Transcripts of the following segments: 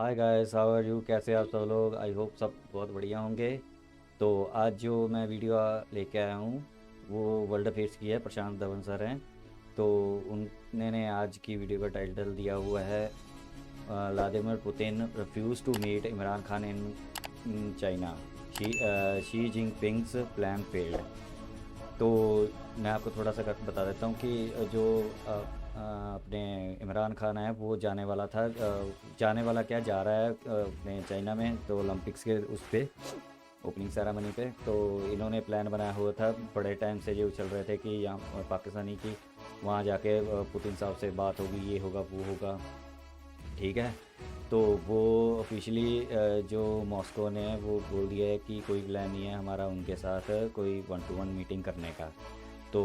Hi guys, how are you? कैसे आप सब लोग? आई होप सब बहुत बढ़िया होंगे। तो आज जो मैं वीडियो लेके आया हूँ वो वर्ल्ड अफेयर्स की है। प्रशांत धवन सर हैं। तो उन्होंने आज की वीडियो का टाइटल दिया हुआ है Vladimir Putin refuse to meet Imran Khan in China, Xi Jinping's plan failed. तो मैं आपको थोड़ा सा बता देता हूँ कि जो अपने इमरान खान है वो जाने वाला था, जाने वाला क्या जा रहा है अपने चाइना में, तो ओलंपिक्स के उस पे ओपनिंग सेरेमनी पे। तो इन्होंने प्लान बनाया हुआ था, बड़े टाइम से जो चल रहे थे कि यहाँ पाकिस्तानी की वहाँ जाके पुतिन साहब से बात होगी, ये होगा वो होगा। ठीक है। तो वो ऑफिशियली जो मॉस्को ने वो बोल दिया है कि कोई प्लान नहीं है हमारा उनके साथ कोई वन टू वन मीटिंग करने का। तो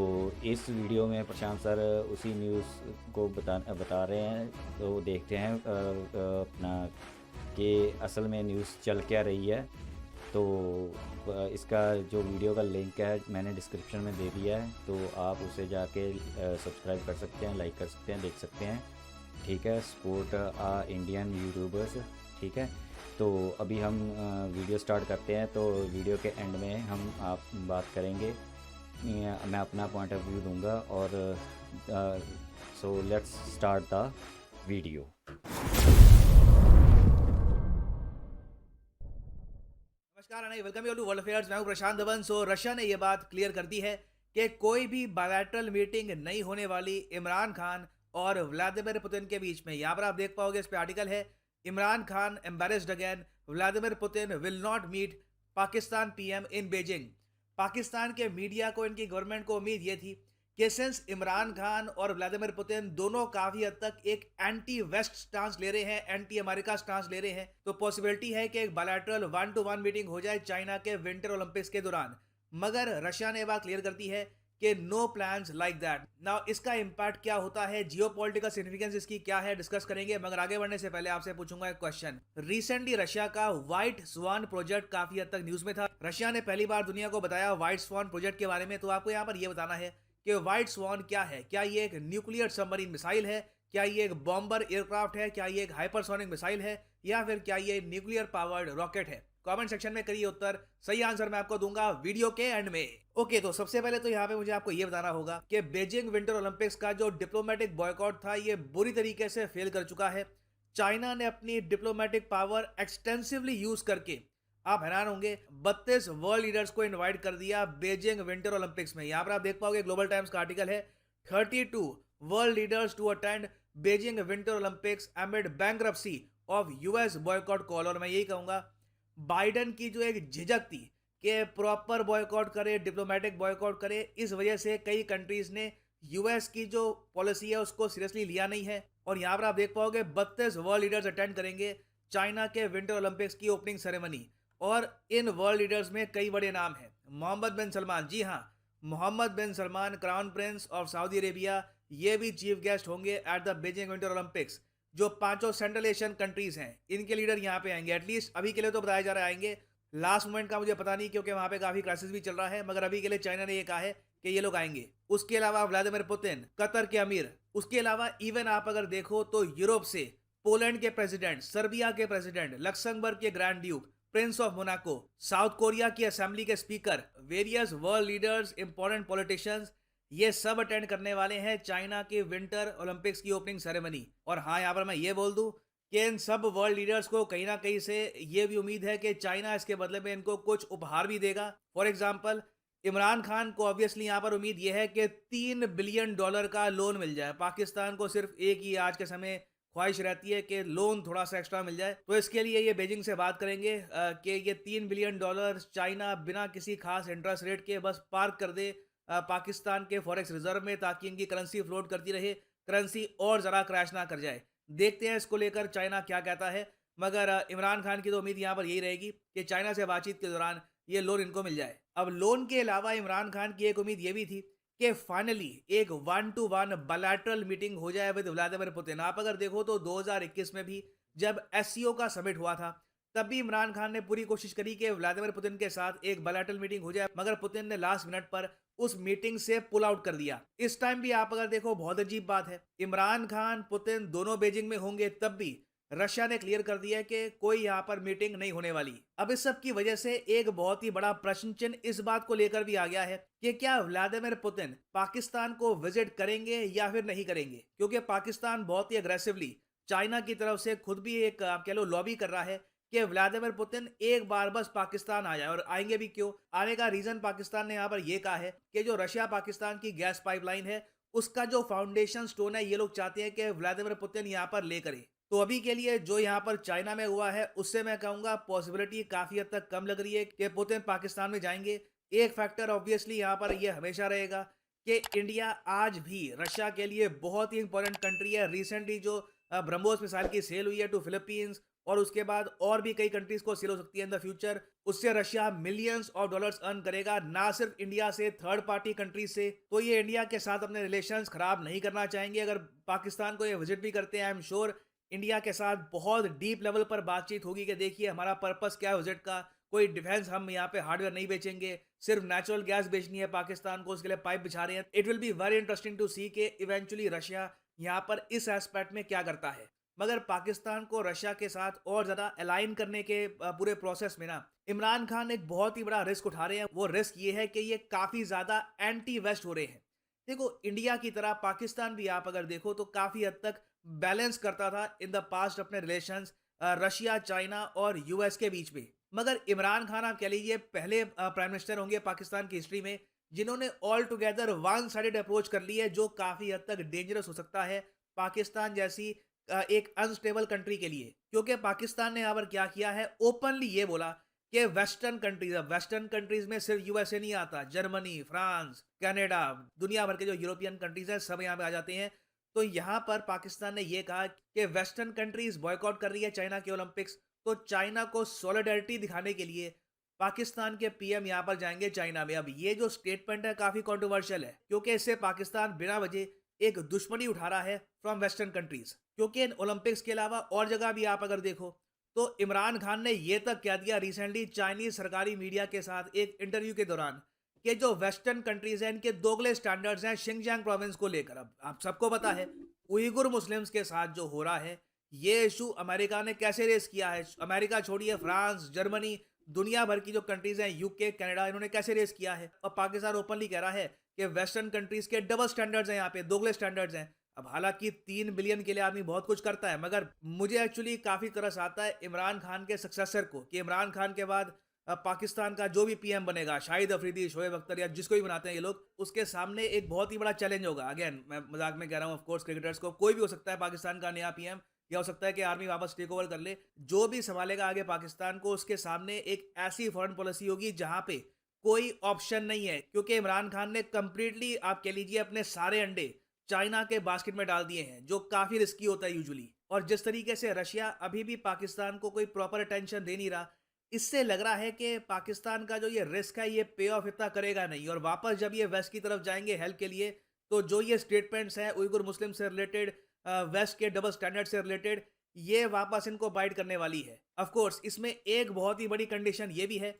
इस वीडियो में प्रशांत सर उसी न्यूज़ को बता रहे हैं। तो देखते हैं अपना कि असल में न्यूज़ चल क्या रही है। तो इसका जो वीडियो का लिंक है मैंने डिस्क्रिप्शन में दे दिया है, तो आप उसे जाके सब्सक्राइब कर सकते हैं, लाइक कर सकते हैं, देख सकते हैं। ठीक है, सपोर्ट इंडियन यूट्यूबर्स। ठीक है। तो अभी हम वीडियो स्टार्ट करते हैं। तो वीडियो के एंड में हम आप बात करेंगे, मैं अपना पॉइंट ऑफ व्यू दूंगा। और so let's start the video. नमस्कार अनई, welcome you to world affairs. मैं हूं प्रशांत धवन। रशिया ने यह बात क्लियर कर दी है कि कोई भी बायलैटरल मीटिंग नहीं होने वाली इमरान खान और व्लादिमीर पुतिन के बीच में। यहां पर आप देख पाओगे, इस पे आर्टिकल है, Imran Khan embarrassed again, Vladimir Putin will not meet Pakistan PM in Beijing. Pakistan के मीडिया को, इनकी गवर्नमेंट को उम्मीद ये थी कि सिंस इमरान खान और व्लादिमीर पुतिन दोनों काफी हद तक एक एंटी वेस्ट स्टांस ले रहे हैं, एंटी अमेरिका स्टांस ले रहे हैं, तो पॉसिबिलिटी है कि एक bilateral one two one meeting हो जाए चाइना के विंटर ओलंपिक्स के दौरान। मगर रशिया ने बात क्लियर करती है कि no plans like that. Now इसका इंपैक्ट क्या होता है, जियोपॉलिटिकल सिग्निफिकेंस इसकी क्या है, डिस्कस करेंगे। मगर आगे बढ़ने से पहले आपसे पूछूंगा एक क्वेश्चन। रिसेंटली रशिया का व्हाइट स्वान प्रोजेक्ट काफी हद तक न्यूज में था। रशिया ने पहली बार दुनिया को बताया व्हाइट स्वान प्रोजेक्ट के बारे में। तो आपको यहाँ पर यह बताना है कि व्हाइट स्वॉन क्या है। क्या ये एक न्यूक्लियर सबमरीन मिसाइल है, क्या ये एक बॉम्बर एयरक्राफ्ट है, क्या ये एक हाइपरसोनिक मिसाइल है, या फिर क्या ये न्यूक्लियर पावर्ड रॉकेट है? कमेंट सेक्शन में करिए उत्तर। सही आंसर मैं आपको दूंगा वीडियो के एंड में। ओके, तो सबसे पहले तो यहाँ पे मुझे आपको ये बताना होगा कि बीजिंग विंटर ओलंपिक्स का जो डिप्लोमेटिक बॉयकॉट था ये बुरी तरीके से फेल कर चुका है। चाइना ने अपनी डिप्लोमेटिक पावर एक्सटेंसिवली यूज करके, आप हैरान होंगे, 32 वर्ल्ड लीडर्स को इनवाइट कर दिया बीजिंग विंटर ओलंपिक्स में। यहां पर आप देख पाओगे, ग्लोबल टाइम्स का आर्टिकल है, 32 world leaders to attend Beijing winter Olympics amid bankruptcy of US boycott call. और मैं यही कहूंगा, बाइडन की जो एक झिझक थी कि प्रॉपर बॉयकॉट करे, डिप्लोमेटिक बॉयकॉट करे, इस वजह से कई कंट्रीज ने यूएस की जो पॉलिसी है उसको सीरियसली लिया नहीं है। और यहां पर आप देख पाओगे 32 वर्ल्ड लीडर्स अटेंड करेंगे चाइना के विंटर ओलंपिक्स की ओपनिंग सेरेमनी। और इन वर्ल्ड लीडर्स में कई बड़े नाम हैं। मोहम्मद बिन सलमान, जी हाँ, Mohammed bin Salman, crown prince of Saudi Arabia, ये भी चीफ गेस्ट होंगे at the Beijing winter Olympics. जो पांचों सेंट्रल एशियन कंट्रीज हैं, इनके लीडर यहाँ पे आएंगे। एटलीस्ट अभी के लिए तो बताया जा रहा है आएंगे। लास्ट मोमेंट का मुझे पता नहीं, क्योंकि वहां पे काफी क्राइसिस भी चल रहा है। मगर अभी के लिए चाइना ने ये कहा है कि ये लोग आएंगे। उसके अलावा व्लादिमीर पुतिन, कतर के अमीर, उसके अलावा इवन आप अगर देखो तो यूरोप से पोलैंड के प्रेसिडेंट, सर्बिया के प्रेसिडेंट, लक्समबर्ग के grand Duke, Prince of Monaco, south Korea की असेंबली के speaker, various world leaders, important politicians, ये सब अटेंड करने वाले हैं चाइना के विंटर ओलंपिक्स की ओपनिंग सेरेमनी। और हाँ, यहाँ पर मैं ये बोल दूं कि इन सब वर्ल्ड लीडर्स को कहीं ना कहीं से ये भी उम्मीद है कि चाइना इसके बदले में इनको कुछ उपहार भी देगा। फॉर एग्जाम्पल, इमरान खान को ऑब्वियसली यहाँ पर उम्मीद यह है कि $3 बिलियन का लोन मिल जाए। पाकिस्तान को सिर्फ एक ही आज के समय ख्वाहिश रहती है कि लोन थोड़ा सा एक्स्ट्रा मिल जाए। तो इसके लिए ये बीजिंग से बात करेंगे कि ये $3 बिलियन चाइना बिना किसी खास इंटरेस्ट रेट के बस पार्क कर दे पाकिस्तान के फॉरेक्स रिजर्व में, ताकि इनकी करेंसी फ्लोट करती रहे, करेंसी और ज़रा क्रैश ना कर जाए। देखते हैं इसको लेकर चाइना क्या कहता है। मगर इमरान खान की तो उम्मीद यहाँ पर यही रहेगी कि चाइना से बातचीत के दौरान ये लोन इनको मिल जाए। अब लोन के अलावा इमरान खान की एक उम्मीद ये भी थी कि फाइनली एक one two one bilateral meeting हो जाए विद व्लादिमीर पुतिन। आप अगर देखो तो 2021 में भी जब एससीओ का समिट हुआ था, तब भी इमरान खान ने पूरी कोशिश करी कि व्लादिमीर पुतिन के साथ एक बायलैटरल मीटिंग हो जाए, मगर पुतिन ने लास्ट मिनट पर उस मीटिंग से पुल आउट कर दिया। इस टाइम भी आप अगर देखो, बहुत अजीब बात है, इमरान खान पुतिन दोनों बीजिंग में होंगे, तब भी रशिया ने क्लियर कर दिया है कि कोई यहाँ पर मीटिंग नहीं होने वाली। अब इस सब की वजह से एक बहुत ही बड़ा प्रश्न चिन्ह इस बात को लेकर भी आ गया है कि क्या व्लादिमीर पुतिन पाकिस्तान को विजिट करेंगे या फिर नहीं करेंगे, क्योंकि पाकिस्तान बहुत ही अग्रेसिवली चाइना की तरफ से खुद भी एक आप कह लो लॉबी कर रहा है कि व्लादिमीर पुतिन एक बार बस पाकिस्तान आ जाए। और आएंगे भी क्यों, आने का रीजन पाकिस्तान ने यहाँ पर यह कहा है कि जो रशिया पाकिस्तान की गैस पाइपलाइन है उसका जो फाउंडेशन स्टोन है ये लोग चाहते हैं कि व्लादिमीर पुतिन यहाँ पर ले करे। तो अभी के लिए जो यहाँ पर चाइना में हुआ है उससे मैं कहूंगा पॉसिबिलिटी काफी हद तक कम लग रही है कि पुतिन पाकिस्तान में जाएंगे। एक फैक्टर ऑब्वियसली यहाँ पर ये हमेशा रहेगा कि इंडिया आज भी रशिया के लिए बहुत ही इंपॉर्टेंट कंट्री है। रिसेंटली जो ब्रह्मोस मिसाइल की सेल हुई है टू फिलीपींस, और उसके बाद और भी कई कंट्रीज को सेल हो सकती है इन द फ्यूचर, उससे Russia millions of dollars earn करेगा, ना सिर्फ इंडिया से, थर्ड पार्टी कंट्रीज से। तो ये इंडिया के साथ अपने रिलेशंस खराब नहीं करना चाहेंगे। अगर पाकिस्तान को ये विजिट भी करते हैं, आई एम श्योर इंडिया के साथ बहुत डीप लेवल पर बातचीत होगी कि देखिए हमारा पर्पस क्या है विजिट का, कोई डिफेंस, हम यहाँ पे हार्डवेयर नहीं बेचेंगे, सिर्फ नेचुरल गैस बेचनी है पाकिस्तान को, उसके लिए पाइप बिछा रहे हैं। It will be very interesting to see कि इवेंचुअली रशिया यहाँ पर इस एस्पेक्ट में क्या करता है। मगर पाकिस्तान को रशिया के साथ और ज्यादा अलाइन करने के पूरे प्रोसेस में ना इमरान खान एक बहुत ही बड़ा रिस्क उठा रहे हैं। वो रिस्क ये है कि ये काफी ज्यादा एंटी वेस्ट हो रहे हैं। देखो, इंडिया की तरह पाकिस्तान भी आप अगर देखो तो काफी हद तक बैलेंस करता था इन द पास्ट अपने रिलेशंस रशिया, चाइना और यूएस के बीच में। मगर इमरान खान आप कह लीजिए पहले प्राइम मिनिस्टर होंगे पाकिस्तान की हिस्ट्री में जिन्होंने all together one sided approach कर ली है, जो काफी हद तक डेंजरस हो सकता है पाकिस्तान जैसी एक अनस्टेबल कंट्री के लिए। क्योंकि पाकिस्तान ने यहाँ पर क्या किया है, ओपनली ये बोला कि वेस्टर्न कंट्रीज, अब वेस्टर्न कंट्रीज में सिर्फ यूएसए नहीं आता, जर्मनी, फ्रांस, कनाडा, दुनिया भर के जो यूरोपियन कंट्रीज हैं सब यहाँ पे आ जाते हैं। तो यहाँ पर पाकिस्तान ने यह कहा कि वेस्टर्न कंट्रीज बॉयकॉट कर रही है चाइना के ओलंपिक्स, तो चाइना को सॉलिडारिटी दिखाने के लिए पाकिस्तान के पीएम यहाँ पर जाएंगे चाइना में। अब ये जो स्टेटमेंट है काफी कंट्रोवर्शियल है, क्योंकि इससे पाकिस्तान बिना वजह एक दुश्मनी उठा रहा है फ्रॉम वेस्टर्न कंट्रीज। क्योंकि इन ओलंपिक्स के अलावा और जगह भी आप अगर देखो तो इमरान खान ने यह तक कह दिया रिसेंटली चाइनीज सरकारी मीडिया के साथ एक इंटरव्यू के दौरान कि जो वेस्टर्न कंट्रीज हैं इनके दोगले स्टैंडर्ड्स हैं शिनजियांग प्रोविंस को लेकर। अब आप सबको पता है उइगुर मुस्लिम्स के साथ जो हो रहा है ये इशू अमेरिका ने कैसे रेस किया है। अमेरिका छोड़िए, फ्रांस, जर्मनी, दुनिया भर की जो कंट्रीज हैं, यूके, कनाडा, इन्होंने कैसे रेस किया है। और पाकिस्तान ओपनली कह रहा है कि वेस्टर्न कंट्रीज के डबल स्टैंडर्ड्स हैं, यहाँ पे दोगले स्टैंडर्ड्स हैं। अब हालांकि 3 बिलियन के लिए आदमी बहुत कुछ करता है, मगर मुझे एक्चुअली काफी तरस आता है इमरान खान के सक्सेसर को कि इमरान खान के बाद पाकिस्तान का जो भी पीएम बनेगा, शाहिद अफरीदी, शोएब अख्तर या जिसको भी बनाते हैं ये लोग, उसके सामने एक बहुत ही बड़ा चैलेंज होगा। अगेन मैं मजाक में कह रहा हूँ, ऑफ कोर्स क्रिकेटर्स को, कोई भी हो सकता है पाकिस्तान का नया पीएम, या हो सकता है कि आर्मी वापस टेक ओवर कर ले। जो भी संभालेगा आगे पाकिस्तान को, उसके सामने एक ऐसी फॉरेन पॉलिसी होगी जहां पे कोई ऑप्शन नहीं है। क्योंकि इमरान खान ने कंप्लीटली आप कह लीजिए अपने सारे अंडे चाइना के बास्केट में डाल दिए हैं, जो काफी रिस्की होता है यूजुअली। और जिस तरीके से रशिया अभी भी पाकिस्तान को कोई प्रॉपर अटेंशन दे नहीं रहा, इससे लग रहा है कि पाकिस्तान का जो ये रिस्क है ये पे ऑफ इतना करेगा नहीं। और वापस जब ये वेस्ट की तरफ जाएंगे हेल्प के लिए, तो जो ये स्टेटमेंट्स हैं उइगुर मुस्लिम से रिलेटेड, वेस्ट के डबल स्टैंडर्ड से रिलेटेड, ये वापस इनको बाइट करने वाली है। ऑफ कोर्स इसमें एक बहुत ही बड़ी कंडीशन ये भी है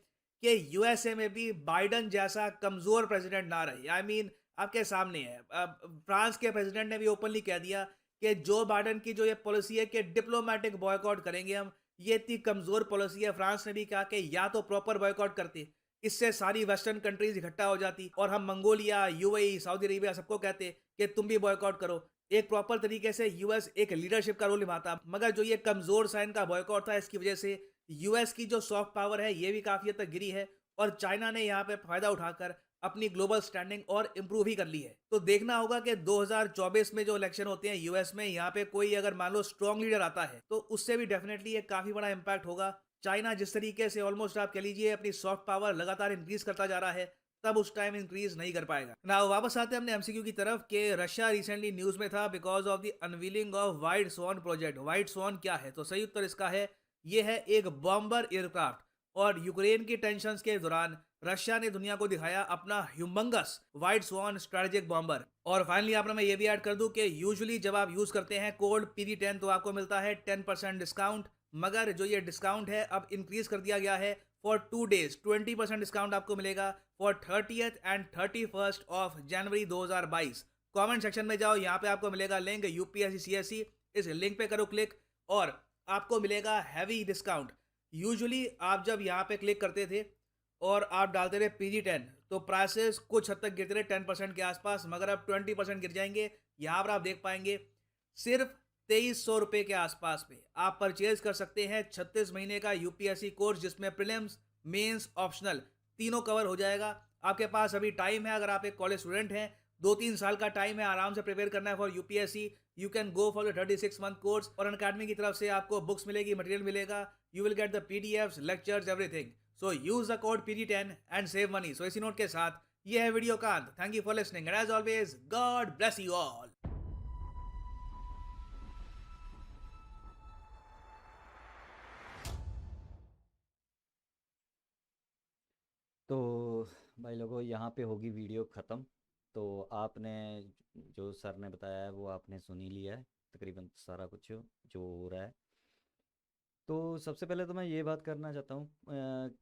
कि यूएसए में भी बाइडन जैसा कमजोर प्रेसिडेंट ना रहे। आई मीन आपके सामने है, फ्रांस के प्रेसिडेंट ने भी ओपनली कह दिया कि जो बाइडन की जो ये पॉलिसी है कि डिप्लोमेटिक बॉयकॉट करेंगे हम, ये इतनी कमजोर पॉलिसी है। फ्रांस ने भी कहा कि या तो प्रॉपर बॉयकॉट करते, इससे सारी वेस्टर्न कंट्रीज इकट्ठा हो जाती, और हम मंगोलिया, यूएई, सऊदी अरेबिया सबको कहते कि तुम भी बॉयकॉट करो। एक प्रॉपर तरीके से यूएस एक लीडरशिप का रोल निभाता। मगर जो ये कमजोर साइन का बॉयकॉट था, इसकी वजह से यूएस की जो सॉफ्ट पावर है ये भी काफी हद तक गिरी है, और चाइना ने यहाँ पे फायदा उठाकर अपनी ग्लोबल स्टैंडिंग और इंप्रूव ही कर ली है। तो देखना होगा कि 2024 में जो इलेक्शन होते हैं यूएस में, यहाँ पे कोई अगर मान लो स्ट्रॉन्ग लीडर आता है तो उससे भी डेफिनेटली एक काफी बड़ा इंपैक्ट होगा। चाइना जिस तरीके से ऑलमोस्ट आप कह लीजिए अपनी सॉफ्ट पावर लगातार इंक्रीज करता जा रहा है, तब उस टाइम इंक्रीज नहीं कर पाएगा ना। वापस आते हैं हमने एमसीक्यू की तरफ कि रशिया रिसेंटली न्यूज में था because of the unveiling of white sworn project. White sworn क्या है, तो सही उत्तर इसका है ये है एक बॉम्बर एयरक्राफ्ट। और यूक्रेन की टेंशंस के दौरान रशिया ने दुनिया को दिखाया अपना humongous white sworn strategic bomber. और फाइनली आपने मैं ये भी ऐड कर दूं कि यूजुअली जब आप यूज करते हैं कोड PV10 तो आपको मिलता है 10% डिस्काउंट, मगर जो ये डिस्काउंट है अब इंक्रीज कर दिया गया है फॉर 2 days। 20% डिस्काउंट आपको मिलेगा for 30th and 31st of January 2022। Comment section में जाओ, यहाँ पे आपको मिलेगा लिंक UPSC CSE, इस लिंक पे करो क्लिक और आपको मिलेगा हैवी डिस्काउंट। यूजुअली आप जब यहाँ पे क्लिक करते थे और आप डालते थे PG10 तो प्राइसेस कुछ हद तक गिरते रहे 10% के आसपास, मगर अब 20% गिर जाएंगे। यहाँ पर आप देख पाएंगे सिर्फ 2300 रुपये के आसपास में आप परचेज कर सकते हैं 36 महीने का यूपीएससी कोर्स, जिसमें प्रीलिम्स, मेंस, ऑप्शनल तीनों कवर हो जाएगा। आपके पास अभी टाइम है, अगर आप एक कॉलेज स्टूडेंट हैं 2-3 साल का टाइम है, आराम से प्रिपेयर करना है for UPSC. You can go for the 36 month course और अनअकैडमी की तरफ से आपको बुक्स मिलेगी, मटेरियल मिलेगा, you will get the PDFs, lectures, everything. So use the code PG10 and save money. So इसी नोट के साथ ये है वीडियो का अंत। Thank you for listening and as always God bless you all. तो भाई लोगों, यहाँ पे होगी वीडियो ख़त्म। तो आपने जो सर ने बताया है वो आपने सुन ही लिया है, तकरीबन सारा कुछ जो हो रहा है। तो सबसे पहले तो मैं ये बात करना चाहता हूँ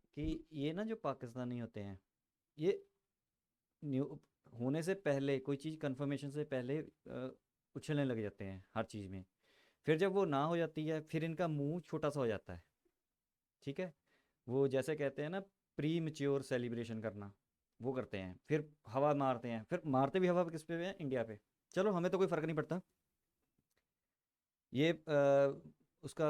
कि ये ना जो पाकिस्तानी होते हैं, ये न्यू होने से पहले कोई चीज़ कंफर्मेशन से पहले उछलने लग जाते हैं हर चीज़ में। फिर जब वो ना हो जाती है फिर इनका मुंह छोटा सा हो जाता है। ठीक है, वो जैसे कहते हैं ना, प्री मेच्योर सेलिब्रेशन करना, वो करते हैं। फिर हवा मारते हैं, फिर मारते भी हवा पे किस पे है? इंडिया पे। चलो हमें तो कोई फ़र्क नहीं पड़ता। ये उसका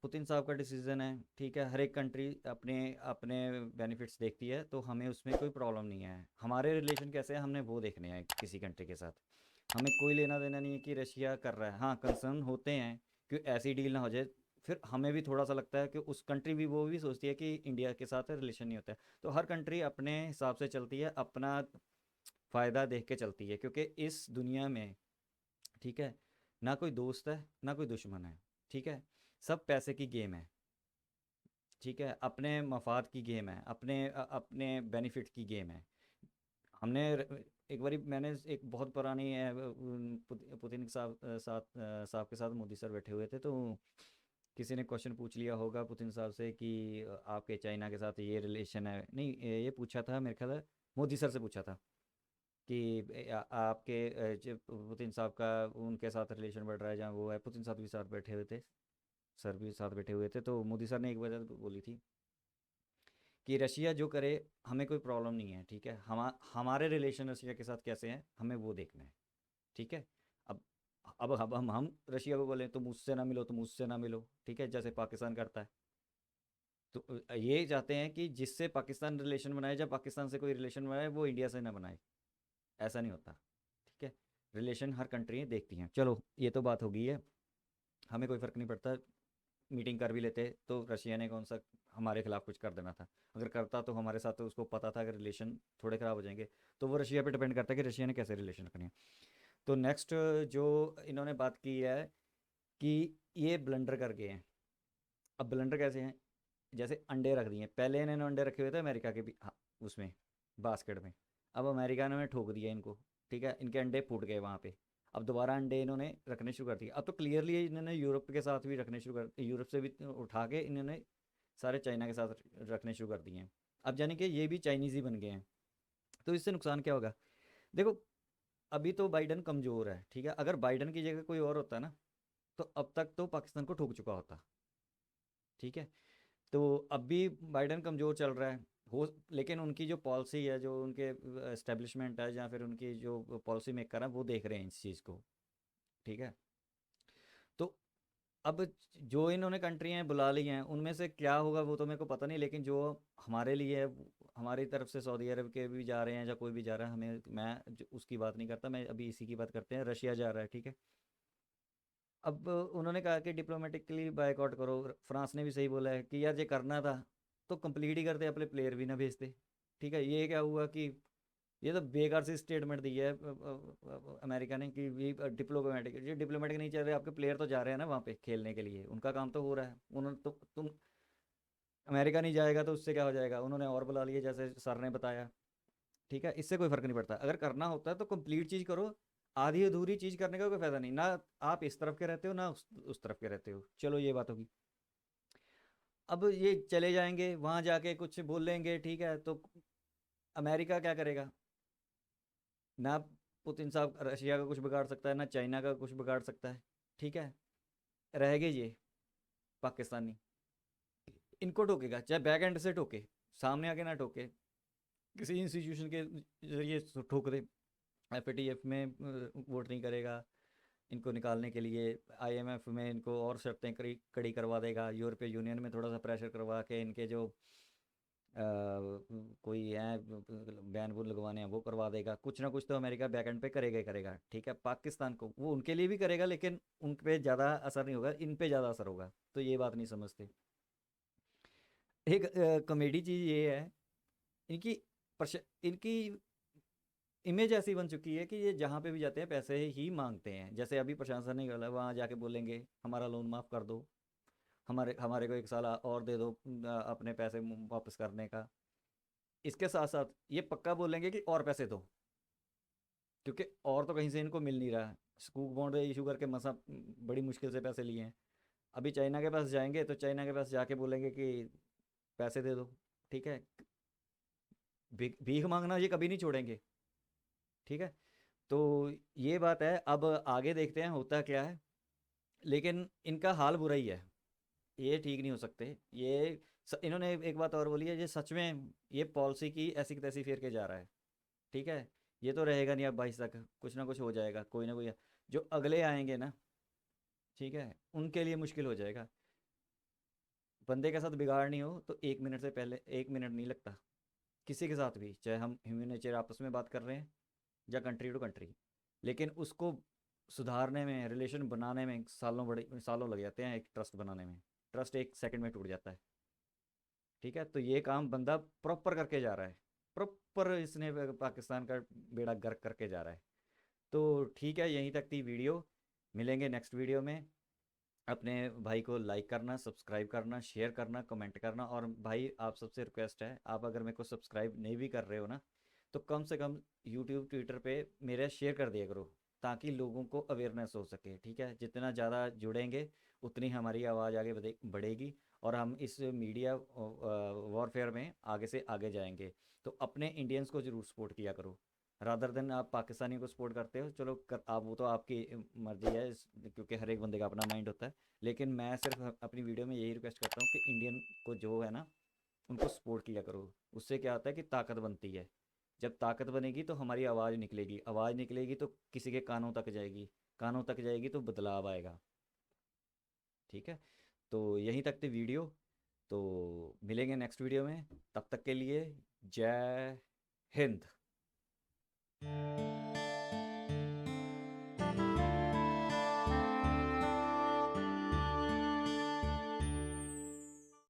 पुतिन साहब का डिसीजन है, ठीक है। हर एक कंट्री अपने अपने बेनिफिट्स देखती है, तो हमें उसमें कोई प्रॉब्लम नहीं है। हमारे रिलेशन कैसे हैं हमने वो देखने हैं किसी कंट्री के साथ। हमें कोई लेना देना नहीं है कि रशिया कर रहा है। हाँ, कंसर्न होते हैं कि ऐसी डील ना हो जाए। फिर हमें भी थोड़ा सा लगता है कि उस कंट्री भी, वो भी सोचती है कि इंडिया के साथ रिलेशन नहीं होता है। तो हर कंट्री अपने हिसाब से चलती है, अपना फ़ायदा देख के चलती है, क्योंकि इस दुनिया में, ठीक है, ना कोई दोस्त है ना कोई दुश्मन है। ठीक है, सब पैसे की गेम है। ठीक है, अपने मफाद की गेम है, अपने बेनिफिट की गेम है। हमने एक बारी मैंने एक बहुत पुरानी पुतिन साहब के साथ मोदी सर बैठे हुए थे, तो किसी ने क्वेश्चन पूछ लिया होगा पुतिन साहब से कि आपके चाइना के साथ ये रिलेशन है, नहीं, ये पूछा था मेरे ख्याल है, मोदी सर से पूछा था कि आपके जो पुतिन साहब का उनके साथ रिलेशन बढ़ रहा है, जहाँ वो है, पुतिन साहब भी साथ बैठे हुए थे, सर भी साथ बैठे हुए थे। तो मोदी सर ने एक वजह बोली थी कि रशिया जो करे हमें कोई प्रॉब्लम नहीं है। ठीक है, हमारे रिलेशन रशिया के साथ कैसे हैं हमें वो देखना है। ठीक है, अब अब हम रशिया को बोलें तो मुझसे ना मिलो, तो मुझसे ना मिलो, ठीक है, जैसे पाकिस्तान करता है। तो ये चाहते हैं कि जिससे पाकिस्तान रिलेशन बनाए, जब पाकिस्तान से कोई रिलेशन बनाए वो इंडिया से ना बनाए। ऐसा नहीं होता। ठीक है, रिलेशन हर कंट्री देखती हैं। चलो ये तो बात हो गई है, हमें कोई फ़र्क नहीं पड़ता। मीटिंग कर भी लेते तो रशिया ने कौन सा हमारे खिलाफ कुछ कर देना था। अगर करता तो हमारे साथ, तो उसको पता था कि रिलेशन थोड़े ख़राब हो जाएंगे। तो वो रशिया पे डिपेंड करता है कि रशिया ने कैसे रिलेशन रखने हैं। तो नेक्स्ट जो इन्होंने बात की है कि ये ब्लंडर कर गए हैं। अब ब्लंडर कैसे हैं? जैसे अंडे रख दिए, पहले इन्होंने अंडे रखे हुए थे अमेरिका के भी, हाँ, उसमें बास्केट में। अब अमेरिका ने ठोक दिया इनको। ठीक है, इनके अंडे फूट गए वहाँ पे। अब दोबारा अंडे इन्होंने रखने शुरू कर दिए। अब तो क्लियरली इन्होंने यूरोप के साथ भी रखने शुरू कर, यूरोप से भी उठा के इन्होंने सारे चाइना के साथ रखने शुरू कर दिए हैं। अब यानी कि ये भी चाइनीज़ ही बन गए हैं। तो इससे नुकसान क्या होगा? देखो, अभी तो बाइडन कमज़ोर है, ठीक है। अगर बाइडन की जगह कोई और होता ना, तो अब तक तो पाकिस्तान को ठोक चुका होता। ठीक है, तो अब भी बाइडन कमज़ोर चल रहा है, हो, लेकिन उनकी जो पॉलिसी है, जो उनके एस्टेब्लिशमेंट है, या फिर उनकी जो पॉलिसी मेकर है, वो देख रहे हैं इस चीज़ को। ठीक है, तो अब जो इन्होंने कंट्री बुला ली हैं, उनमें से क्या होगा वो तो मेरे को पता नहीं, लेकिन जो हमारे लिए है, हमारी तरफ से सऊदी अरब के भी जा रहे हैं या कोई भी जा रहा है, हमें, उसकी बात नहीं करता, मैं अभी इसी की बात करते हैं। रशिया जा रहा है, ठीक है। अब उन्होंने कहा कि डिप्लोमेटिकली बायकॉट करो। फ्रांस ने भी सही बोला है कि यार ये करना था तो कंप्लीट ही करते, अपने प्लेयर भी ना भेजते। ठीक है, ये क्या हुआ कि ये तो बेकार सी स्टेटमेंट दी है अमेरिका ने कि ये डिप्लोमेटिक, ये डिप्लोमेटिक नहीं चल रहे, आपके प्लेयर तो जा रहे हैं ना वहाँ पे खेलने के लिए, उनका काम तो हो रहा है। उन्होंने तो, तुम, अमेरिका नहीं जाएगा तो उससे क्या हो जाएगा? उन्होंने और बुला लिए, जैसे सर ने बताया। ठीक है, इससे कोई फर्क नहीं पड़ता। अगर करना होता है तो कंप्लीट चीज़ करो। आधी अधूरी चीज़ करने का कोई फायदा नहीं ना। आप इस तरफ के रहते हो ना उस तरफ के रहते हो। चलो ये बात होगी। अब ये चले जाएंगे वहां जाके कुछ बोल लेंगे, ठीक है, तो अमेरिका क्या करेगा? ना पुतिन साहब रशिया का कुछ बिगाड़ सकता है, ना चाइना का कुछ बिगाड़ सकता है। ठीक है, रहेंगे ये। पाकिस्तानी, इनको टोकेगा, चाहे बैक एंड से टोके, सामने आके ना टोके, किसी इंस्टीट्यूशन के जरिए ठोक दे, एफएटीएफ में वोट नहीं करेगा, इनको निकालने के लिए आईएमएफ में इनको और शर्तें कड़ी करवा देगा, यूरोपीय यूनियन में थोड़ा सा प्रेशर करवा के इनके जो कोई है बैन वून लगवाने हैं वो करवा देगा, कुछ ना कुछ तो अमेरिका बैकएंड पे करेगा ही करेगा। ठीक है, पाकिस्तान को वो उनके लिए भी करेगा, लेकिन उन पे ज़्यादा असर नहीं होगा, इन पे ज़्यादा असर होगा, तो ये बात नहीं समझते। एक कॉमेडी चीज़ ये है, इनकी इनकी इमेज ऐसी बन चुकी है कि ये जहाँ पे भी जाते हैं पैसे ही मांगते हैं। जैसे अभी प्रशांत सर ने बोला, वहाँ जाके बोलेंगे हमारा लोन माफ़ कर दो, हमारे हमारे को 1 साल और दे दो अपने पैसे वापस करने का। इसके साथ साथ ये पक्का बोलेंगे कि और पैसे दो, क्योंकि और तो कहीं से इनको मिल नहीं रहा है। स्कूक बॉन्ड इशू करके मसा बड़ी मुश्किल से पैसे लिए हैं। अभी चाइना के पास जाएंगे तो चाइना के पास जाके बोलेंगे कि पैसे दे दो। ठीक है, भीख मांगना ये कभी नहीं छोड़ेंगे। ठीक है, तो ये बात है। अब आगे देखते हैं होता क्या है, लेकिन इनका हाल बुरा ही है, ये ठीक नहीं हो सकते। इन्होंने एक बात और बोली है, ये सच में ये पॉलिसी की ऐसी की तैसी फेर के जा रहा है। ठीक है, ये तो रहेगा नहीं अब 22 तक, कुछ ना कुछ हो जाएगा, कोई ना कोई जो अगले आएंगे ना, ठीक है, उनके लिए मुश्किल हो जाएगा। बंदे के साथ बिगाड़ नहीं हो तो 1 मिनट से पहले 1 मिनट नहीं लगता, किसी के साथ भी, चाहे हम ह्यूमन नेचर आपस में बात कर रहे हैं या कंट्री टू कंट्री, लेकिन उसको सुधारने में, रिलेशन बनाने में सालों लग जाते हैं। एक ट्रस्ट बनाने में, ट्रस्ट 1 सेकंड में टूट जाता है। ठीक है, तो ये काम बंदा प्रॉपर करके जा रहा है, प्रॉपर इसने पाकिस्तान का बेड़ा गर्क करके जा रहा है। तो ठीक है, यहीं तक थी वीडियो, मिलेंगे नेक्स्ट वीडियो में। अपने भाई को लाइक करना, सब्सक्राइब करना, शेयर करना, कमेंट करना, और भाई आप सबसे रिक्वेस्ट है, आप अगर मेरे को सब्सक्राइब नहीं भी कर रहे हो ना, तो कम से कम यूट्यूब ट्विटर पे मेरे शेयर कर दिया करो, ताकि लोगों को अवेयरनेस हो सके। ठीक है, जितना ज़्यादा जुड़ेंगे उतनी हमारी आवाज़ आगे बढ़ेगी, और हम इस मीडिया वॉरफेयर में आगे से आगे जाएंगे। तो अपने इंडियंस को ज़रूर सपोर्ट किया करो, रादर देन आप पाकिस्तानियों को सपोर्ट करते हो। चलो आप वो तो आपकी मर्जी है, क्योंकि हर एक बंदे का अपना माइंड होता है। लेकिन मैं सिर्फ अपनी वीडियो में यही रिक्वेस्ट करता हूँ कि इंडियन को जो है ना, उनको सपोर्ट किया करो। उससे क्या होता है कि ताकत बनती है। जब ताकत बनेगी तो हमारी आवाज़ निकलेगी, आवाज़ निकलेगी तो किसी के कानों तक जाएगी, कानों तक जाएगी तो बदलाव आएगा। ठीक है, तो यहीं तक थी वीडियो, तो मिलेंगे नेक्स्ट वीडियो में। तब तक के लिए जय हिंद।